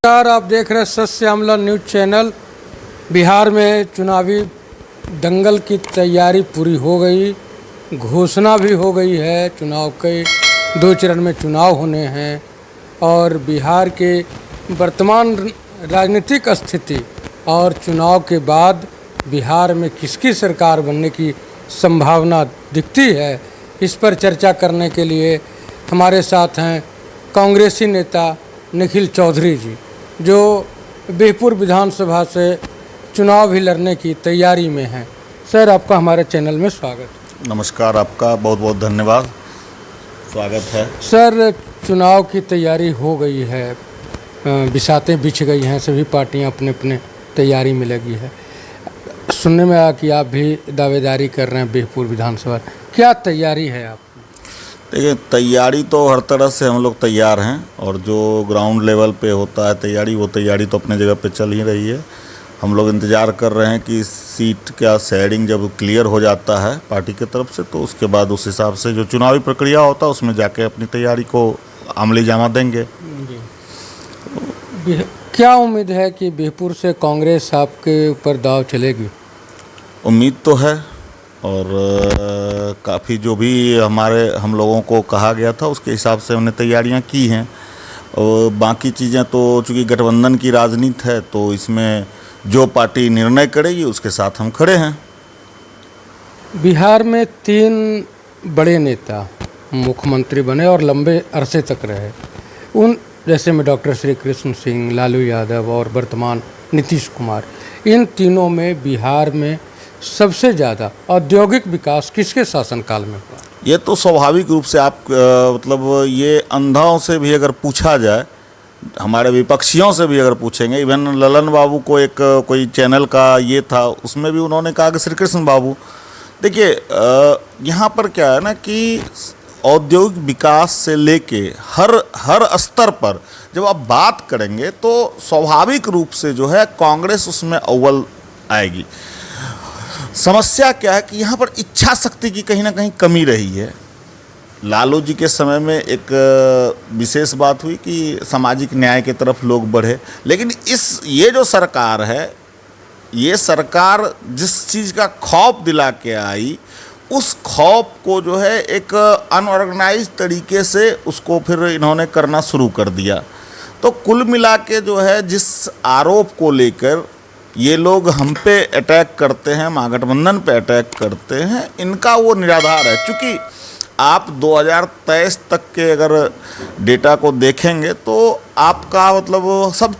नमस्कार, आप देख रहे हैं सत्य आमला न्यूज चैनल। बिहार में चुनावी दंगल की तैयारी पूरी हो गई, घोषणा भी हो गई है। चुनाव के 2 चरण में चुनाव होने हैं और बिहार के वर्तमान राजनीतिक स्थिति और चुनाव के बाद बिहार में किसकी सरकार बनने की संभावना दिखती है, इस पर चर्चा करने के लिए हमारे साथ हैं कांग्रेसी नेता निखिल चौधरी जी, जो बिहपुर विधानसभा से चुनाव भी लड़ने की तैयारी में हैं। सर, आपका हमारे चैनल में स्वागत। नमस्कार, आपका बहुत बहुत धन्यवाद, स्वागत है। सर, चुनाव की तैयारी हो गई है, बिसातें बिछ गई हैं, सभी पार्टियां अपने अपने तैयारी में लगी है। सुनने में आया कि आप भी दावेदारी कर रहे हैं बिहपुर विधानसभा, क्या तैयारी है आप? देखिए, तैयारी तो हर तरह से हम लोग तैयार हैं और जो ग्राउंड लेवल पे होता है तैयारी, वो तैयारी तो अपने जगह पे चल ही रही है। हम लोग इंतज़ार कर रहे हैं कि सीट का शेयरिंग जब क्लियर हो जाता है पार्टी की तरफ से, तो उसके बाद उस हिसाब से जो चुनावी प्रक्रिया होता है उसमें जाके अपनी तैयारी को अमली जामा देंगे। क्या उम्मीद है कि बिहपुर से कांग्रेस आपके ऊपर दाव चलेगी? उम्मीद तो है और काफ़ी जो भी हम लोगों को कहा गया था उसके हिसाब से हमने तैयारियां की हैं। और बाकी चीज़ें तो चूँकि गठबंधन की राजनीति है, तो इसमें जो पार्टी निर्णय करेगी उसके साथ हम खड़े हैं। बिहार में 3 बड़े नेता मुख्यमंत्री बने और लंबे अरसे तक रहे, उन जैसे में डॉक्टर श्री कृष्ण सिंह, लालू यादव और वर्तमान नीतीश कुमार। इन तीनों में बिहार में सबसे ज़्यादा औद्योगिक विकास किसके शासनकाल में हुआ? ये तो स्वाभाविक रूप से आप मतलब ये अंधाओं से भी अगर पूछा जाए, हमारे विपक्षियों से भी अगर पूछेंगे, इवन ललन बाबू को एक कोई चैनल का ये था, उसमें भी उन्होंने कहा कि श्री कृष्ण बाबू। देखिए, यहाँ पर क्या है ना कि औद्योगिक विकास से लेके हर स्तर पर जब आप बात करेंगे तो स्वाभाविक रूप से जो है कांग्रेस उसमें अव्वल आएगी। समस्या क्या है कि यहाँ पर इच्छा शक्ति की कहीं ना कहीं कमी रही है। लालू जी के समय में एक विशेष बात हुई कि सामाजिक न्याय की तरफ लोग बढ़े, लेकिन ये जो सरकार है, ये सरकार जिस चीज़ का खौफ दिला के आई, उस खौफ को जो है एक अनऑर्गेनाइज तरीके से उसको फिर इन्होंने करना शुरू कर दिया। तो कुल मिला के जो है जिस आरोप को लेकर ये लोग हम पे अटैक करते हैं, महागठबंधन पे अटैक करते हैं, इनका वो निराधार है। चूँकि आप 2023 तक के अगर डेटा को देखेंगे तो आपका मतलब सब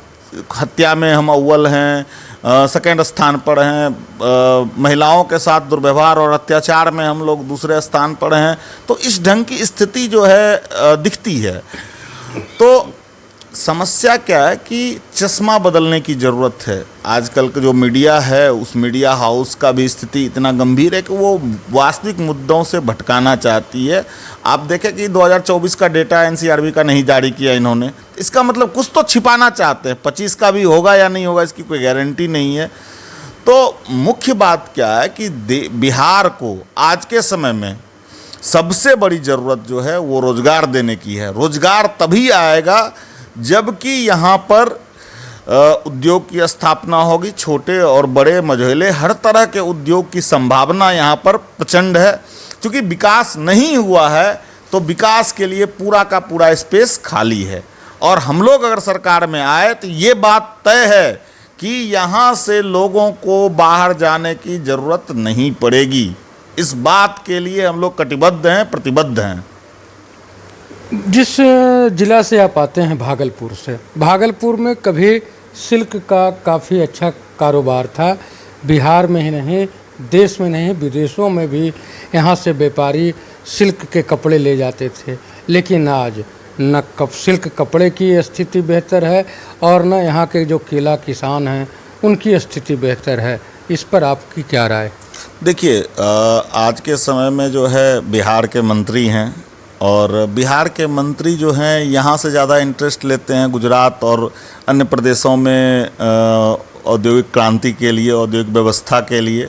हत्या में हम अव्वल हैं, सेकंड स्थान पर हैं, महिलाओं के साथ दुर्व्यवहार और अत्याचार में हम लोग दूसरे स्थान पर हैं। तो इस ढंग की स्थिति जो है दिखती है। तो समस्या क्या है कि चश्मा बदलने की ज़रूरत है। आजकल का जो मीडिया है, उस मीडिया हाउस का भी स्थिति इतना गंभीर है कि वो वास्तविक मुद्दों से भटकाना चाहती है। आप देखें कि 2024 का डेटा एनसीआरबी का नहीं जारी किया इन्होंने, इसका मतलब कुछ तो छिपाना चाहते हैं। 25 का भी होगा या नहीं होगा इसकी कोई गारंटी नहीं है। तो मुख्य बात क्या है कि बिहार को आज के समय में सबसे बड़ी ज़रूरत जो है वो रोज़गार देने की है। रोज़गार तभी आएगा जबकि यहाँ पर उद्योग की स्थापना होगी। छोटे और बड़े मझोले हर तरह के उद्योग की संभावना यहाँ पर प्रचंड है। क्योंकि विकास नहीं हुआ है तो विकास के लिए पूरा का पूरा स्पेस खाली है। और हम लोग अगर सरकार में आए तो ये बात तय है कि यहाँ से लोगों को बाहर जाने की ज़रूरत नहीं पड़ेगी। इस बात के लिए हम लोग कटिबद्ध हैं, प्रतिबद्ध हैं। जिस जिला से आप आते हैं, भागलपुर से, भागलपुर में कभी सिल्क का काफ़ी अच्छा कारोबार था। बिहार में ही नहीं, देश में नहीं, विदेशों में भी यहाँ से व्यापारी सिल्क के कपड़े ले जाते थे। लेकिन आज न सिल्क कपड़े की स्थिति बेहतर है और न यहाँ के जो केला किसान हैं उनकी स्थिति बेहतर है। इस पर आपकी क्या राय? देखिए, आज के समय में जो है बिहार के मंत्री हैं और बिहार के मंत्री जो हैं यहाँ से ज़्यादा इंटरेस्ट लेते हैं गुजरात और अन्य प्रदेशों में औद्योगिक क्रांति के लिए, औद्योगिक व्यवस्था के लिए।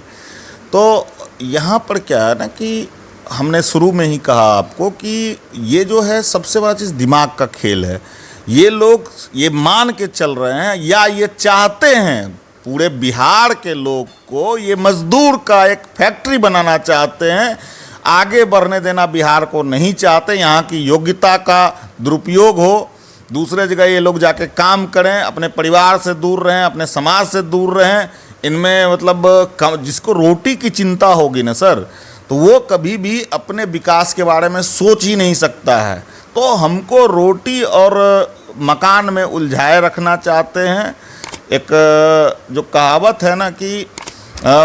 तो यहाँ पर क्या है ना कि हमने शुरू में ही कहा आपको कि ये जो है सबसे बड़ा चीज़ दिमाग का खेल है। ये लोग ये मान के चल रहे हैं या ये चाहते हैं पूरे बिहार के लोग को ये मजदूर का एक फैक्ट्री बनाना चाहते हैं, आगे बढ़ने देना बिहार को नहीं चाहते, यहाँ की योग्यता का दुरुपयोग हो, दूसरे जगह ये लोग जाके काम करें, अपने परिवार से दूर रहें, अपने समाज से दूर रहें। इनमें मतलब जिसको रोटी की चिंता होगी ना सर, तो वो कभी भी अपने विकास के बारे में सोच ही नहीं सकता है। तो हमको रोटी और मकान में उलझाए रखना चाहते हैं। एक जो कहावत है ना कि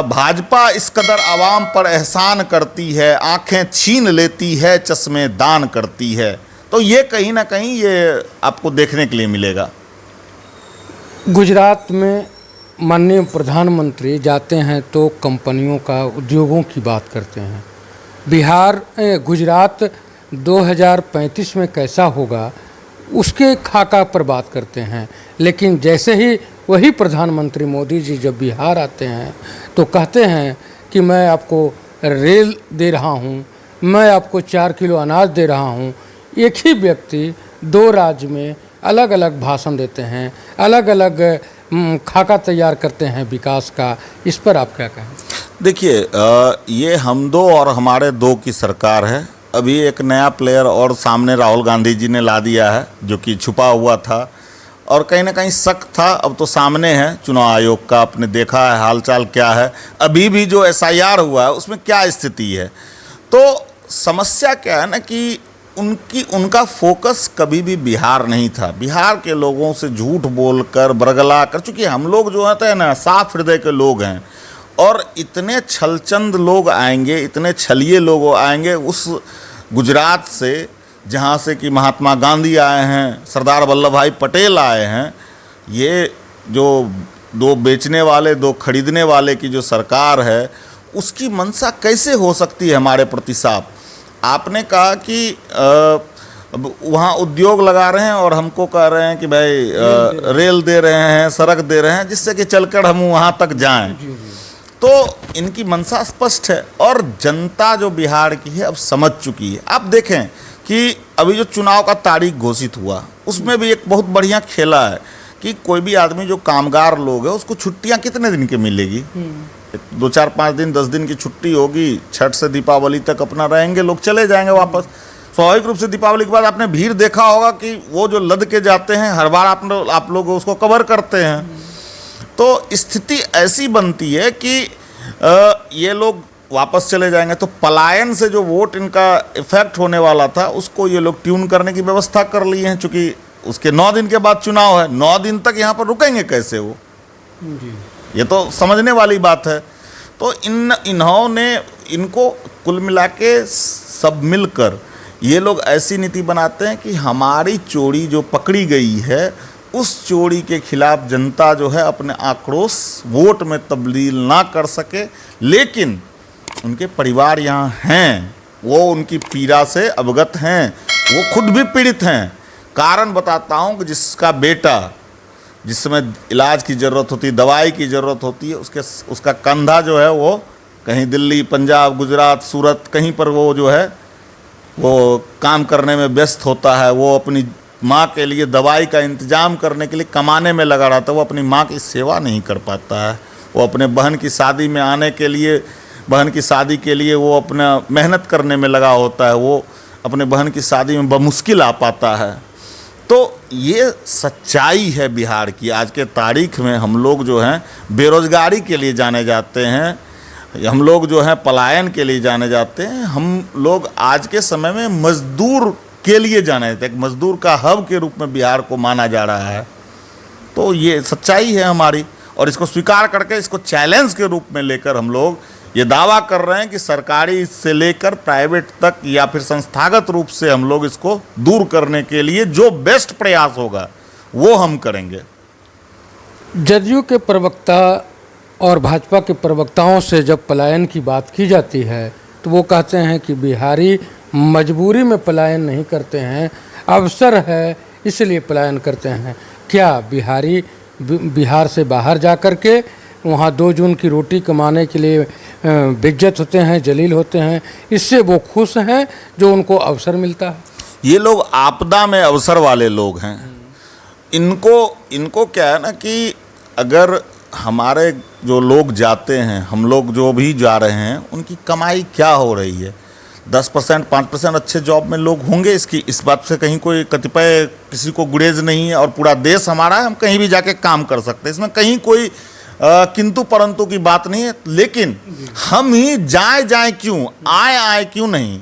भाजपा इस कदर आवाम पर एहसान करती है, आंखें छीन लेती है, चश्मे दान करती है। तो ये कहीं ना कहीं ये आपको देखने के लिए मिलेगा। गुजरात में माननीय प्रधानमंत्री जाते हैं तो कंपनियों का, उद्योगों की बात करते हैं। गुजरात 2035 में कैसा होगा उसके खाका पर बात करते हैं, लेकिन जैसे ही वही प्रधानमंत्री मोदी जी जब बिहार आते हैं तो कहते हैं कि मैं आपको रेल दे रहा हूँ, मैं आपको 4 किलो अनाज दे रहा हूँ। एक ही व्यक्ति 2 राज्य में अलग अलग भाषण देते हैं, अलग अलग खाका तैयार करते हैं विकास का। इस पर आप क्या कहें? देखिए, ये हम दो और हमारे दो की सरकार है। अभी एक नया प्लेयर और सामने राहुल गांधी जी ने ला दिया है, जो कि छुपा हुआ था और कहीं ना कहीं शक था, अब तो सामने है। चुनाव आयोग का आपने देखा है हालचाल क्या है, अभी भी जो SIR हुआ है उसमें क्या स्थिति है। तो समस्या क्या है ना कि उनका फोकस कभी भी बिहार नहीं था। बिहार के लोगों से झूठ बोलकर बरगला कर, चूँकि हम लोग जो है ना साफ हृदय के लोग हैं, और इतने छलचंद लोग आएंगे, इतने छलिए लोग आएंगे उस गुजरात से, जहाँ से कि महात्मा गांधी आए हैं, सरदार वल्लभ भाई पटेल आए हैं। ये जो 2 बेचने वाले 2 खरीदने वाले की जो सरकार है, उसकी मंशा कैसे हो सकती है हमारे प्रति साफ? आपने कहा कि वहाँ उद्योग लगा रहे हैं और हमको कह रहे हैं कि भाई रेल दे रहे हैं, सड़क दे रहे हैं, जिससे कि चलकर हम वहाँ तक जाएं। तो इनकी मंशा स्पष्ट है और जनता जो बिहार की है अब समझ चुकी है। आप देखें कि अभी जो चुनाव का तारीख घोषित हुआ उसमें भी एक बहुत बढ़िया खेला है कि कोई भी आदमी जो कामगार लोग है उसको छुट्टियां कितने दिन की मिलेगी? 2, 4, 5 दिन 10 दिन की छुट्टी होगी। छठ से दीपावली तक अपना रहेंगे, लोग चले जाएंगे वापस। स्वाभाविक रूप से दीपावली के बाद आपने भीड़ देखा होगा कि वो जो लद के जाते हैं, हर बार आप लोग उसको कवर करते हैं। तो स्थिति ऐसी बनती है कि ये लोग वापस चले जाएंगे। तो पलायन से जो वोट इनका इफेक्ट होने वाला था उसको ये लोग ट्यून करने की व्यवस्था कर ली है। चूँकि उसके 9 दिन के बाद चुनाव है, 9 दिन तक यहाँ पर रुकेंगे कैसे वो? ये तो समझने वाली बात है। तो इन्होंने इनको कुल मिला के सब मिलकर ये लोग ऐसी नीति बनाते हैं कि हमारी चोरी जो पकड़ी गई है उस चोरी के खिलाफ जनता जो है अपने आक्रोश वोट में तब्दील ना कर सके, लेकिन उनके परिवार यहाँ हैं, वो उनकी पीड़ा से अवगत हैं, वो खुद भी पीड़ित हैं। कारण बताता हूँ कि जिसका बेटा, जिस समय इलाज की ज़रूरत होती है, दवाई की ज़रूरत होती है, उसका कंधा जो है वो कहीं दिल्ली, पंजाब, गुजरात, सूरत कहीं पर वो जो है वो काम करने में व्यस्त होता है। वो अपनी माँ के लिए दवाई का इंतज़ाम करने के लिए कमाने में लगा रहता है, वो अपनी माँ की सेवा नहीं कर पाता है। वो अपने बहन की शादी में आने के लिए, बहन की शादी के लिए वो अपना मेहनत करने में लगा होता है, वो अपने बहन की शादी में बमुश्किल आ पाता है। तो ये सच्चाई है बिहार की। आज के तारीख में हम लोग जो हैं बेरोज़गारी के लिए जाने जाते हैं, हम लोग जो हैं पलायन के लिए जाने जाते हैं, हम लोग आज के समय में मज़दूर के लिए जाने जाते हैं। एक मज़दूर का हब के रूप में बिहार को माना जा रहा है। तो ये सच्चाई है हमारी, और इसको स्वीकार करके इसको चैलेंज के रूप में लेकर हम लोग ये दावा कर रहे हैं कि सरकारी से लेकर प्राइवेट तक या फिर संस्थागत रूप से हम लोग इसको दूर करने के लिए जो बेस्ट प्रयास होगा वो हम करेंगे। जदयू के प्रवक्ता और भाजपा के प्रवक्ताओं से जब पलायन की बात की जाती है तो वो कहते हैं कि बिहारी मजबूरी में पलायन नहीं करते हैं, अवसर है इसलिए पलायन करते हैं। क्या बिहारी बिहार से बाहर जा कर के वहाँ 2 जून की रोटी कमाने के लिए बेइज्जत होते हैं, जलील होते हैं, इससे वो खुश हैं जो उनको अवसर मिलता है? ये लोग आपदा में अवसर वाले लोग हैं। इनको क्या है ना कि अगर हमारे जो लोग जाते हैं, हम लोग जो भी जा रहे हैं, उनकी कमाई क्या हो रही है, 10% 5% अच्छे जॉब में लोग होंगे, इस बात से कहीं कोई कतिपय किसी को गुरेज नहीं है, और पूरा देश हमारा है, हम कहीं भी जाके काम कर सकते हैं, इसमें कहीं कोई किंतु परंतु की बात नहीं है। लेकिन हम ही जाए क्यों, आए क्यों नहीं?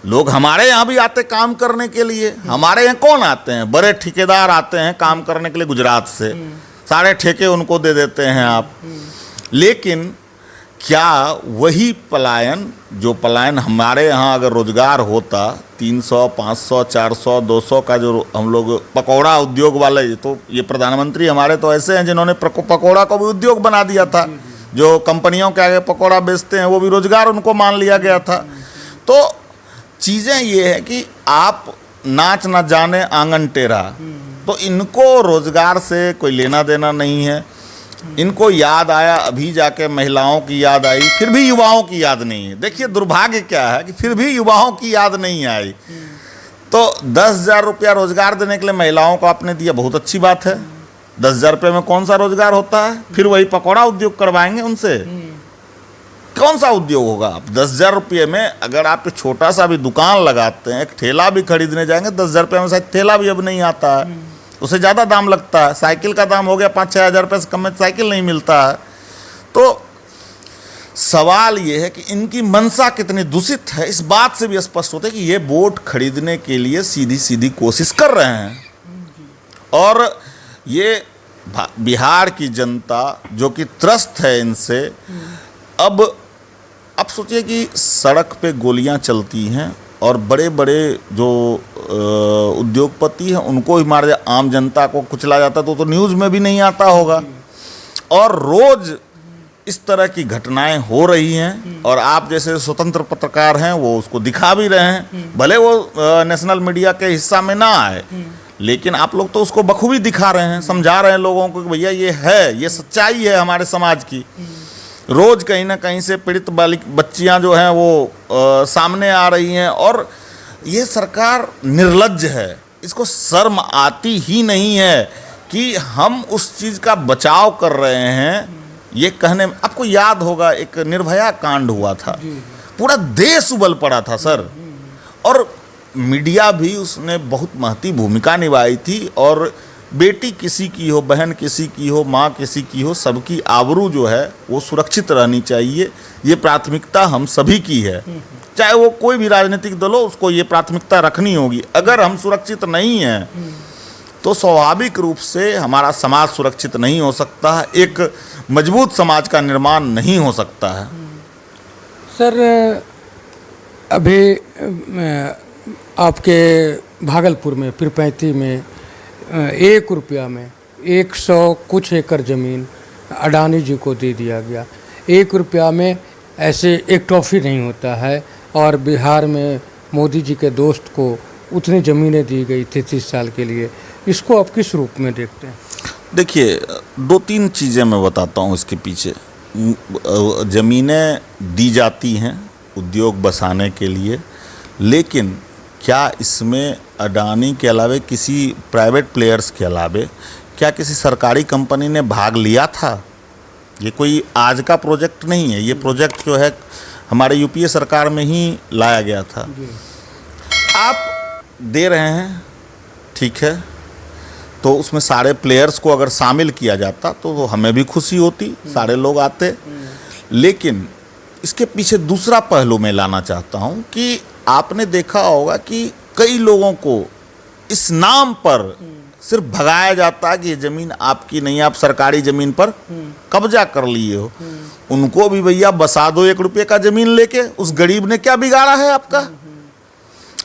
लोग हमारे यहाँ भी आते काम करने के लिए। हमारे यहाँ कौन आते हैं? बड़े ठेकेदार आते हैं काम करने के लिए गुजरात से, सारे ठेके उनको दे देते हैं आप। लेकिन क्या वही पलायन, जो पलायन हमारे यहाँ अगर रोजगार होता 300 500 400 200 का, जो हम लोग पकौड़ा उद्योग वाले, तो ये प्रधानमंत्री हमारे तो ऐसे हैं जिन्होंने पकौड़ा को भी उद्योग बना दिया था। जो कंपनियों के आगे पकौड़ा बेचते हैं वो भी रोजगार उनको मान लिया गया था। तो चीज़ें ये है कि आप नाच ना जाने आंगन टेढ़ा, तो इनको रोजगार से कोई लेना देना नहीं है। इनको याद आया अभी जाके महिलाओं की याद आई, फिर भी युवाओं की याद नहीं है। देखिए दुर्भाग्य क्या है कि फिर भी युवाओं की याद नहीं आई। तो 10,000 रुपया रोजगार देने के लिए महिलाओं को आपने दिया, बहुत अच्छी बात है। 10,000 रुपये में कौन सा रोजगार होता है? फिर वही पकौड़ा उद्योग करवाएंगे उनसे, कौन सा उद्योग होगा? आप 10,000 रुपये में अगर आप छोटा सा भी दुकान लगाते हैं, एक ठेला भी खरीदने जाएंगे, 10,000 रुपये में शायद ठेला भी अब नहीं आता है, उसे ज़्यादा दाम लगता है। साइकिल का दाम हो गया 5-6 हज़ार रुपये से कम में साइकिल नहीं मिलता है। तो सवाल ये है कि इनकी मंशा कितनी दूषित है, इस बात से भी स्पष्ट होता है कि ये वोट खरीदने के लिए सीधी सीधी कोशिश कर रहे हैं। और ये बिहार की जनता जो कि त्रस्त है इनसे, अब आप सोचिए कि सड़क पे गोलियां चलती हैं और बड़े बड़े जो उद्योगपति हैं उनको ही मार दिया, आम जनता को कुचला जाता तो न्यूज़ में भी नहीं आता होगा। और रोज़ इस तरह की घटनाएं हो रही हैं, और आप जैसे स्वतंत्र पत्रकार हैं वो उसको दिखा भी रहे हैं। भले वो नेशनल मीडिया के हिस्सा में ना आए, लेकिन आप लोग तो उसको बखूबी दिखा रहे हैं, समझा रहे हैं लोगों को कि भैया ये है, ये सच्चाई है हमारे समाज की। रोज़ कहीं ना कहीं से पीड़ित बच्चियां जो हैं वो सामने आ रही हैं, और ये सरकार निर्लज्ज है। इसको शर्म आती ही नहीं है कि हम उस चीज़ का बचाव कर रहे हैं। ये कहने में आपको याद होगा एक निर्भया कांड हुआ था, पूरा देश उबल पड़ा था सर, और मीडिया भी उसने बहुत महती भूमिका निभाई थी। और बेटी किसी की हो, बहन किसी की हो, माँ किसी की हो, सबकी आबरू जो है वो सुरक्षित रहनी चाहिए। ये प्राथमिकता हम सभी की है, चाहे वो कोई भी राजनीतिक दल हो, उसको ये प्राथमिकता रखनी होगी। अगर हम सुरक्षित नहीं हैं तो स्वाभाविक रूप से हमारा समाज सुरक्षित नहीं हो सकता है, एक मजबूत समाज का निर्माण नहीं हो सकता है। सर अभी आपके भागलपुर में पीरपैंती में 1 रुपया में 100 कुछ एकड़ ज़मीन अडानी जी को दे दिया गया। 1 रुपया में ऐसे एक टॉफ़ी नहीं होता है, और बिहार में मोदी जी के दोस्त को उतनी ज़मीनें दी गई 33 साल के लिए। इसको आप किस रूप में देखते हैं? देखिए 2-3 चीज़ें मैं बताता हूँ इसके पीछे। ज़मीनें दी जाती हैं उद्योग बसाने के लिए, लेकिन क्या इसमें अडानी के अलावे, किसी प्राइवेट प्लेयर्स के अलावे, क्या किसी सरकारी कंपनी ने भाग लिया था? ये कोई आज का प्रोजेक्ट नहीं है, ये प्रोजेक्ट जो है हमारे यूपीए सरकार में ही लाया गया था। आप दे रहे हैं, ठीक है, तो उसमें सारे प्लेयर्स को अगर शामिल किया जाता तो हमें भी खुशी होती, सारे लोग आते। लेकिन इसके पीछे दूसरा पहलू मैं लाना चाहता हूँ कि आपने देखा होगा कि कई लोगों को इस नाम पर सिर्फ भगाया जाता है कि ये ज़मीन आपकी नहीं, आप सरकारी ज़मीन पर कब्जा कर लिए हो। उनको भी भैया बसा दो 1 रुपये का ज़मीन लेके, उस गरीब ने क्या बिगाड़ा है आपका?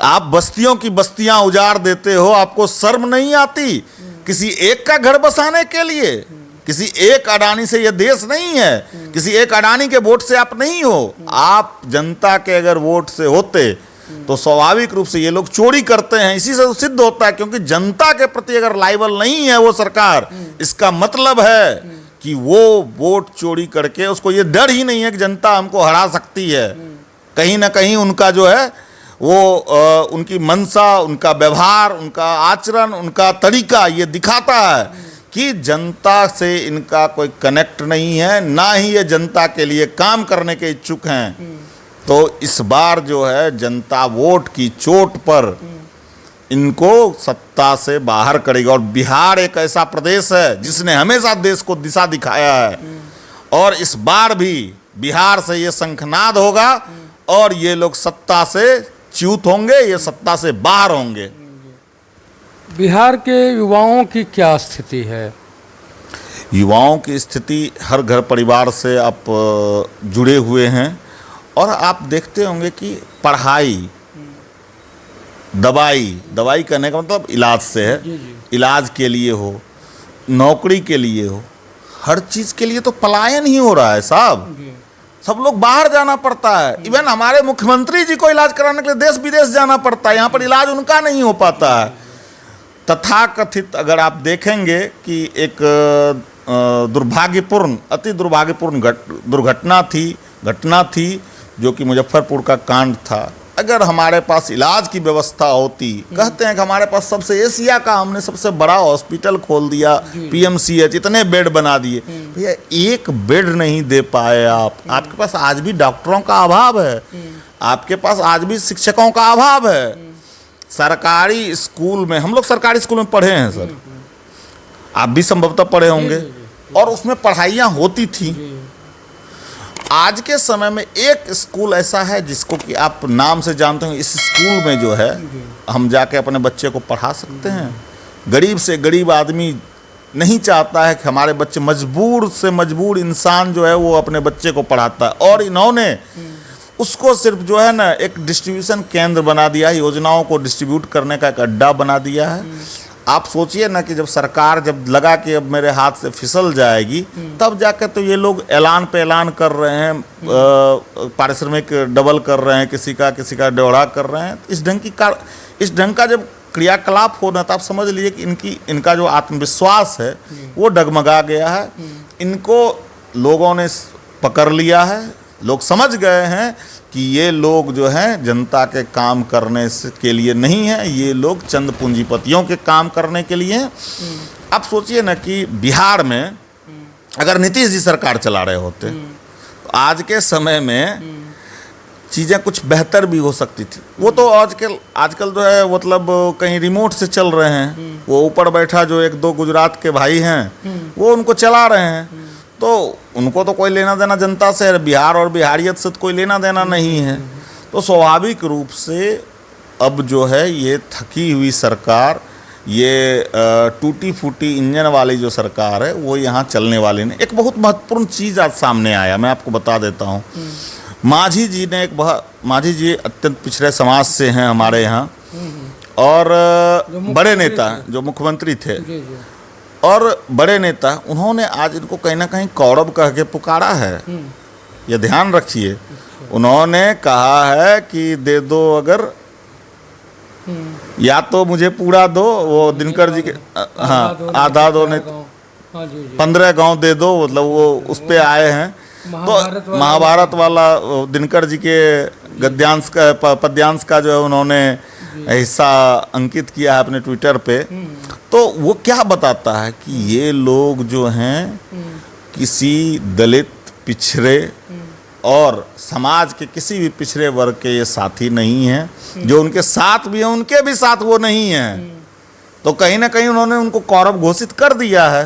आप बस्तियों की बस्तियां उजाड़ देते हो, आपको शर्म नहीं आती किसी एक का घर बसाने के लिए? किसी एक अडानी से ये देश नहीं है, किसी एक अडानी के वोट से आप नहीं हो। आप जनता के अगर वोट से होते तो स्वाभाविक रूप से ये लोग चोरी करते हैं। इसी से सिद्ध होता है, क्योंकि जनता के प्रति अगर लायबल नहीं है वो सरकार, इसका मतलब है कि वो वोट चोरी करके, उसको ये डर ही नहीं है कि जनता हमको हरा सकती है। कहीं ना कहीं उनका जो है वो उनकी मंशा, उनका व्यवहार, उनका आचरण, उनका तरीका ये दिखाता है कि जनता से इनका कोई कनेक्ट नहीं है, ना ही ये जनता के लिए काम करने के इच्छुक हैं। तो इस बार जो है जनता वोट की चोट पर इनको सत्ता से बाहर करेगी। और बिहार एक ऐसा प्रदेश है जिसने हमेशा देश को दिशा दिखाया है, और इस बार भी बिहार से ये शंखनाद होगा और ये लोग सत्ता से च्युत होंगे, ये सत्ता से बाहर होंगे। बिहार के युवाओं की क्या स्थिति है? युवाओं की स्थिति, हर घर परिवार से आप जुड़े हुए हैं, और आप देखते होंगे कि पढ़ाई, दवाई करने का मतलब इलाज से है, इलाज के लिए हो, नौकरी के लिए हो, हर चीज़ के लिए तो पलायन ही हो रहा है साहब। सब लोग बाहर जाना पड़ता है। इवन हमारे मुख्यमंत्री जी को इलाज कराने के लिए देश विदेश जाना पड़ता है, यहाँ पर इलाज उनका नहीं हो पाता है। तथाकथित अगर आप देखेंगे कि एक दुर्भाग्यपूर्ण, अति दुर्भाग्यपूर्ण घटना थी जो कि मुजफ्फरपुर का कांड था। अगर हमारे पास इलाज की व्यवस्था होती, कहते हैं कि हमारे पास सबसे एशिया का हमने सबसे बड़ा हॉस्पिटल खोल दिया, पीएमसीएच, इतने बेड बना दिए, भैया एक बेड नहीं दे पाए आप। आपके पास आज भी डॉक्टरों का अभाव है, आपके पास आज भी शिक्षकों का अभाव है। सरकारी स्कूल में, हम लोग सरकारी स्कूल में पढ़े हैं सर, आप भी संभवतः पढ़े होंगे, और उसमें पढ़ाइयाँ होती थी। आज के समय में एक स्कूल ऐसा है जिसको कि आप नाम से जानते हो, इस स्कूल में जो है हम जाके अपने बच्चे को पढ़ा सकते हैं। गरीब से गरीब आदमी नहीं चाहता है कि हमारे बच्चे, मजबूर से मजबूर इंसान जो है वो अपने बच्चे को पढ़ाता है, और इन्होंने उसको सिर्फ जो है ना एक डिस्ट्रीब्यूशन केंद्र बना दिया है, योजनाओं को डिस्ट्रीब्यूट करने का एक अड्डा बना दिया है। आप सोचिए ना कि जब सरकार जब लगा कि अब मेरे हाथ से फिसल जाएगी, तब जाकर तो ये लोग ऐलान पे ऐलान कर रहे हैं, पारिश्रमिक डबल कर रहे हैं, किसी का डेढ़ा कर रहे हैं। इस ढंग का जब क्रियाकलाप होना, तो आप समझ लीजिए कि इनका जो आत्मविश्वास है वो डगमगा गया है। इनको लोगों ने पकड़ लिया है, लोग समझ गए हैं कि ये लोग जो हैं जनता के काम करने के लिए नहीं है, ये लोग चंद पूंजीपतियों के काम करने के लिए हैं। आप सोचिए ना कि बिहार में अगर नीतीश जी सरकार चला रहे होते तो आज के समय में चीज़ें कुछ बेहतर भी हो सकती थी। वो तो आजकल जो है मतलब कहीं रिमोट से चल रहे हैं, वो ऊपर बैठा जो एक दो गुजरात के भाई हैं वो उनको चला रहे हैं, तो उनको तो कोई लेना देना जनता से, बिहार और बिहारियत से तो कोई लेना देना नहीं है। तो स्वाभाविक रूप से अब जो है ये थकी हुई सरकार, ये टूटी फूटी इंजन वाली जो सरकार है वो यहाँ चलने वाली नहीं। एक बहुत महत्वपूर्ण चीज़ आज सामने आया, मैं आपको बता देता हूँ। मांझी जी अत्यंत पिछड़े समाज से हैं हमारे यहाँ, और बड़े नेता जो मुख्यमंत्री थे और बड़े नेता, उन्होंने आज इनको कहीं ना कहीं कौरव कह के पुकारा है। ये ध्यान रखिए, उन्होंने कहा है कि दे दो, अगर या तो मुझे पूरा दो, वो दिनकर जी के आधा दो, नहीं 15 गांव दे दो, मतलब वो उस पे आए हैं। तो महाभारत वाला दिनकर जी के गद्यांश का, पद्यांश का जो है उन्होंने हिस्सा अंकित किया है अपने ट्विटर पे। तो वो क्या बताता है कि ये लोग जो हैं किसी दलित, पिछड़े और समाज के किसी भी पिछड़े वर्ग के ये साथी नहीं हैं। जो उनके साथ भी हैं उनके भी साथ वो नहीं हैं। तो कहीं ना कहीं उन्होंने उनको कौरव घोषित कर दिया है।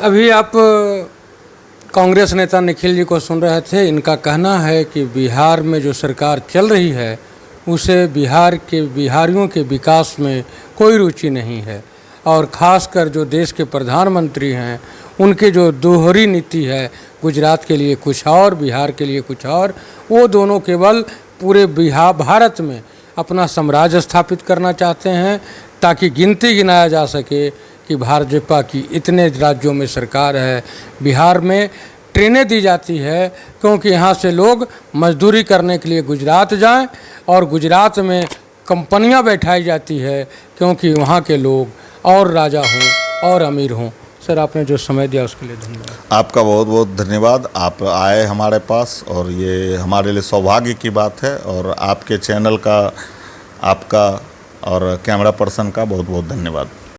अभी आप कांग्रेस नेता निखिल जी को सुन रहे थे। इनका कहना है कि बिहार में जो सरकार चल रही है उसे बिहार के बिहारियों के विकास में कोई रुचि नहीं है, और ख़ासकर जो देश के प्रधानमंत्री हैं उनकी जो दोहरी नीति है, गुजरात के लिए कुछ और, बिहार के लिए कुछ और, वो दोनों केवल पूरे भारत में अपना साम्राज्य स्थापित करना चाहते हैं, ताकि गिनती गिनाया जा सके कि भाजपा की इतने राज्यों में सरकार है। बिहार में ट्रेनें दी जाती है क्योंकि यहाँ से लोग मजदूरी करने के लिए गुजरात जाएं, और गुजरात में कंपनियां बैठाई जाती है क्योंकि वहाँ के लोग और राजा हों और अमीर हों। सर आपने जो समय दिया उसके लिए धन्यवाद। आपका बहुत बहुत धन्यवाद। आप आए हमारे पास और ये हमारे लिए सौभाग्य की बात है। और आपके चैनल का, आपका और कैमरा पर्सन का बहुत बहुत धन्यवाद।